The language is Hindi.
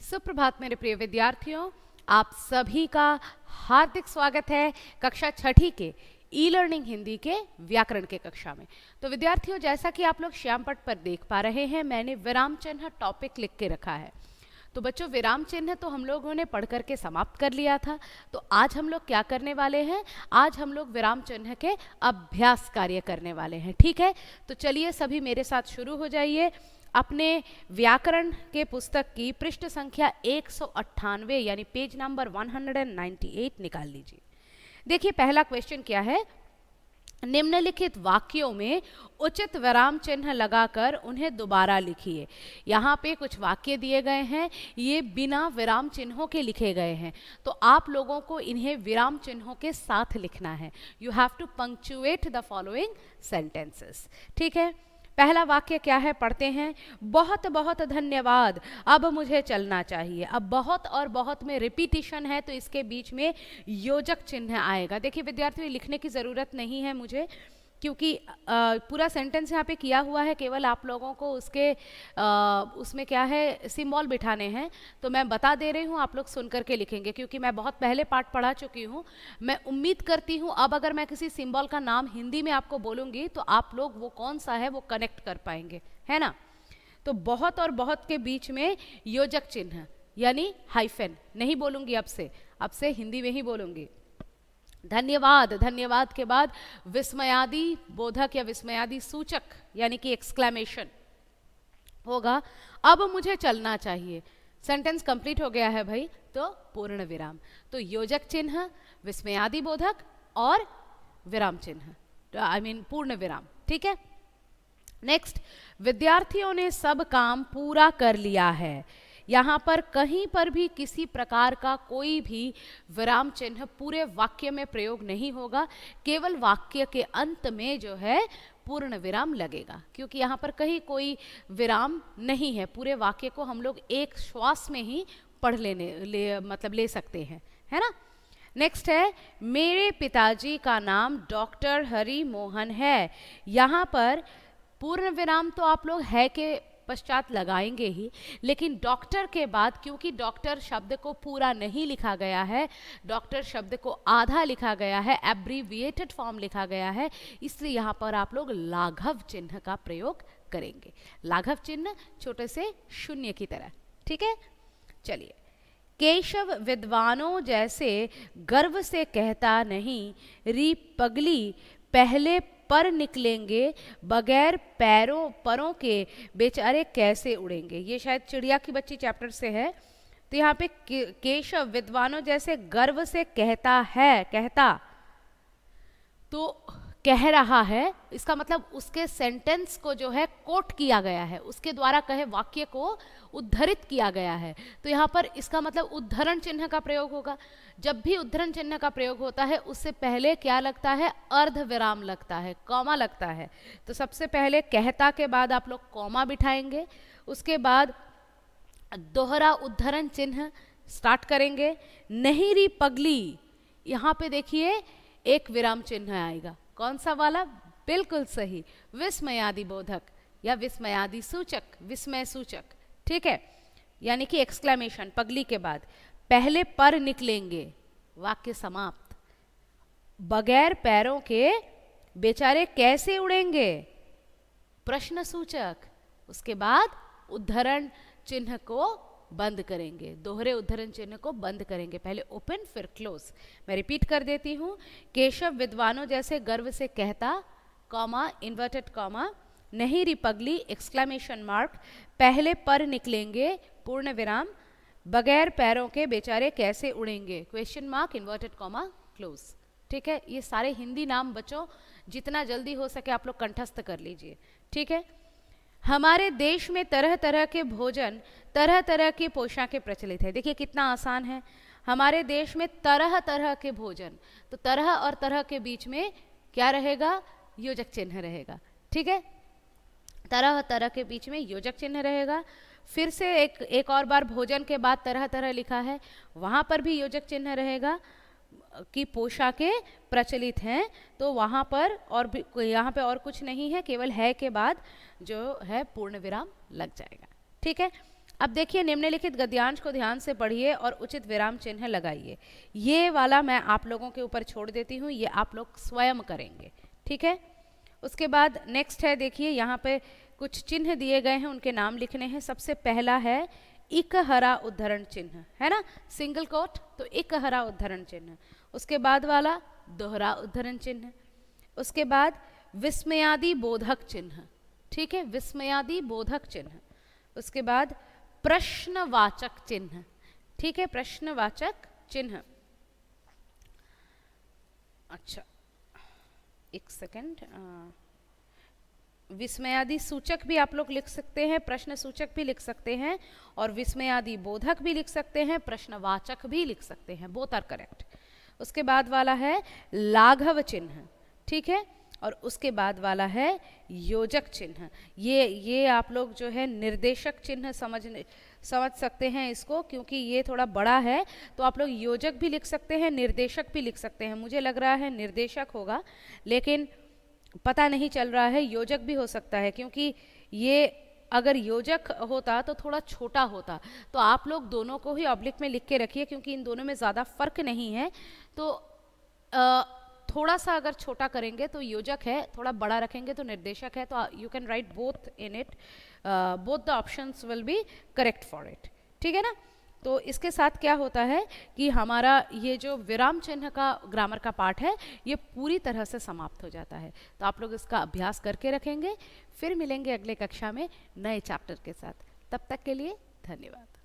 सुप्रभात मेरे प्रिय विद्यार्थियों, आप सभी का हार्दिक स्वागत है कक्षा छठी के ई लर्निंग हिंदी के व्याकरण के कक्षा में। तो विद्यार्थियों, जैसा कि आप लोग श्यामपट्ट पर देख पा रहे हैं, मैंने विराम चिन्ह टॉपिक लिख के रखा है। तो बच्चों, विराम चिन्ह तो हम लोगों ने पढ़ करके समाप्त कर लिया था। तो आज हम लोग क्या करने वाले हैं? आज हम लोग विराम चिन्ह के अभ्यास कार्य करने वाले हैं। ठीक है, तो चलिए सभी मेरे साथ शुरू हो जाइए। अपने व्याकरण के पुस्तक की पृष्ठ संख्या 198 यानी पेज नंबर 198 निकाल लीजिए। देखिए, पहला क्वेश्चन क्या है? निम्नलिखित वाक्यों में उचित विराम चिन्ह लगाकर उन्हें दोबारा लिखिए। यहाँ पे कुछ वाक्य दिए गए हैं, ये बिना विराम चिन्हों के लिखे गए हैं, तो आप लोगों को इन्हें विराम चिन्हों के साथ लिखना है। You have to punctuate the following sentences. ठीक है, पहला वाक्य क्या है, पढ़ते हैं। बहुत बहुत धन्यवाद, अब मुझे चलना चाहिए। अब बहुत और बहुत में रिपीटिशन है, तो इसके बीच में योजक चिन्ह आएगा। देखिए विद्यार्थियों, लिखने की ज़रूरत नहीं है मुझे, क्योंकि पूरा सेंटेंस यहाँ पे किया हुआ है। केवल आप लोगों को उसमें क्या है, सिंबल बिठाने हैं। तो मैं बता दे रही हूँ, आप लोग सुन करके लिखेंगे, क्योंकि मैं बहुत पहले पाठ पढ़ा चुकी हूँ। मैं उम्मीद करती हूँ अब अगर मैं किसी सिंबल का नाम हिंदी में आपको बोलूँगी तो आप लोग वो कौन सा है वो कनेक्ट कर पाएंगे, है ना। तो बहुत और बहुत के बीच में योजक चिन्ह यानी हाइफन नहीं बोलूँगी, अब से हिंदी में ही बोलूँगी। धन्यवाद, धन्यवाद के बाद विस्मयादि बोधक या विस्मयादि सूचक यानी कि एक्सक्लेमेशन होगा। अब मुझे चलना चाहिए। सेंटेंस कंप्लीट हो गया है भाई, तो पूर्ण विराम। तो योजक चिन्ह, विस्मयादि बोधक और विराम चिन्ह, पूर्ण विराम। ठीक है, नेक्स्ट, विद्यार्थियों ने सब काम पूरा कर लिया है। यहाँ पर कहीं पर भी किसी प्रकार का कोई भी विराम चिन्ह पूरे वाक्य में प्रयोग नहीं होगा, केवल वाक्य के अंत में जो है पूर्ण विराम लगेगा, क्योंकि यहाँ पर कहीं कोई विराम नहीं है। पूरे वाक्य को हम लोग एक श्वास में ही पढ़ ले सकते हैं, है ना। नेक्स्ट है, मेरे पिताजी का नाम डॉक्टर हरि मोहन है। यहाँ पर पूर्ण विराम तो आप लोग है के पश्चात लगाएंगे ही, लेकिन डॉक्टर के बाद, क्योंकि डॉक्टर शब्द को पूरा नहीं लिखा गया है, डॉक्टर शब्द को आधा लिखा गया है, एब्रीविएटेड फॉर्म लिखा गया है, इसलिए यहाँ पर आप लोग लाघव चिन्ह का प्रयोग करेंगे। लाघव चिन्ह छोटे से शून्य की तरह। ठीक है, चलिए। केशव विद्वानों जैसे गर्व से कहता नहीं, री पगली पहले पर निकलेंगे, बगैर परों के बेचारे कैसे उड़ेंगे। ये शायद चिड़िया की बच्ची चैप्टर से है। तो यहाँ पे केशव विद्वानों जैसे गर्व से कहता तो कह रहा है, इसका मतलब उसके सेंटेंस को जो है कोट किया गया है, उसके द्वारा कहे वाक्य को उद्धरित किया गया है। तो यहाँ पर इसका मतलब उद्धरण चिन्ह का प्रयोग होगा। जब भी उद्धरण चिन्ह का प्रयोग होता है, उससे पहले क्या लगता है? अर्ध विराम लगता है, कॉमा लगता है। तो सबसे पहले कहता के बाद आप लोग कॉमा बिठाएंगे, उसके बाद दोहरा उद्धरण चिन्ह स्टार्ट करेंगे। नहीं री पगली, यहाँ पे देखिए एक विराम चिन्ह आएगा। कौन सा वाला? बिल्कुल सही, विस्मयादि बोधक या विस्मयादि सूचक, विस्मय सूचक। ठीक है, यानी कि एक्सक्लेमेशन पगली के बाद पहले पर निकलेंगे, वाक्य समाप्त। बगैर पैरों के बेचारे कैसे उड़ेंगे, प्रश्न सूचक। उसके बाद उद्धरण चिन्ह को बंद करेंगे, दोहरे उद्धरण चिन्ह को बंद करेंगे, पहले ओपन फिर क्लोज। मैं रिपीट कर देती हूँ। केशव विद्वानों जैसे गर्व से कहता, कॉमा इन्वर्टेड कॉमा, नहीं री पगली एक्सक्लेमेशन मार्क, पहले पर निकलेंगे पूर्ण विराम, बगैर पैरों के बेचारे कैसे उड़ेंगे question mark inverted comma close. ठीक है, ये सारे हिंदी नाम बच्चों जितना जल्दी हो सके आप लोग कंठस्थ कर लीजिए। ठीक है, हमारे देश में तरह तरह के भोजन, तरह तरह की पोशाकें प्रचलित है। देखिए कितना आसान है। हमारे देश में तरह तरह के भोजन, तो तरह और तरह के बीच में क्या रहेगा? योजक चिन्ह रहेगा। ठीक है, तरह तरह के बीच में योजक चिन्ह रहेगा। फिर से एक और बार भोजन के बाद तरह तरह लिखा है, वहाँ पर भी योजक चिन्ह रहेगा कि पोशाकें प्रचलित हैं, तो वहाँ पर और भी, यहाँ पे और कुछ नहीं है, केवल है के बाद जो है पूर्ण विराम लग जाएगा। ठीक है, अब देखिए निम्नलिखित गद्यांश को ध्यान से पढ़िए और उचित विराम चिन्ह लगाइए। ये वाला मैं आप लोगों के ऊपर छोड़ देती हूँ, ये आप लोग स्वयं करेंगे, ठीक है। उसके बाद नेक्स्ट है, देखिए यहाँ पे कुछ चिन्ह दिए गए हैं, उनके नाम लिखने हैं। सबसे पहला है इकहरा उद्धरण चिन्ह, है ना, सिंगल कोट, तो इकहरा उद्धरण चिन्ह। उसके बाद वाला दोहरा उद्धरण चिन्ह। उसके बाद विस्मयादि बोधक चिन्ह, ठीक है, विस्मयादि बोधक चिन्ह। उसके बाद प्रश्नवाचक चिन्ह, ठीक है, प्रश्नवाचक चिन्ह। अच्छा एक सेकेंड, विस्मयादि सूचक भी आप लोग लिख सकते हैं, प्रश्न सूचक भी लिख सकते हैं, और विस्मयादि बोधक भी लिख सकते हैं, प्रश्नवाचक भी लिख सकते हैं, बोथ आर करेक्ट। उसके बाद वाला है लाघव चिन्ह, ठीक है, और उसके बाद वाला है योजक चिन्ह। ये आप लोग जो है निर्देशक चिन्ह समझ सकते हैं इसको, क्योंकि ये थोड़ा बड़ा है, तो आप लोग योजक भी लिख सकते हैं, निर्देशक भी लिख सकते हैं। मुझे लग रहा है निर्देशक होगा, लेकिन पता नहीं चल रहा है, योजक भी हो सकता है, क्योंकि ये अगर योजक होता तो थोड़ा छोटा होता। तो आप लोग दोनों को ही ऑब्लिक में लिख के रखिए, क्योंकि इन दोनों में ज़्यादा फर्क नहीं है। तो थोड़ा सा अगर छोटा करेंगे तो योजक है, थोड़ा बड़ा रखेंगे तो निर्देशक है। तो you can write both in it, both the options will be correct for it, ठीक है ना। तो इसके साथ क्या होता है कि हमारा ये जो विराम चिन्ह का ग्रामर का पार्ट है, ये पूरी तरह से समाप्त हो जाता है। तो आप लोग इसका अभ्यास करके रखेंगे, फिर मिलेंगे अगले कक्षा में नए चैप्टर के साथ। तब तक के लिए धन्यवाद।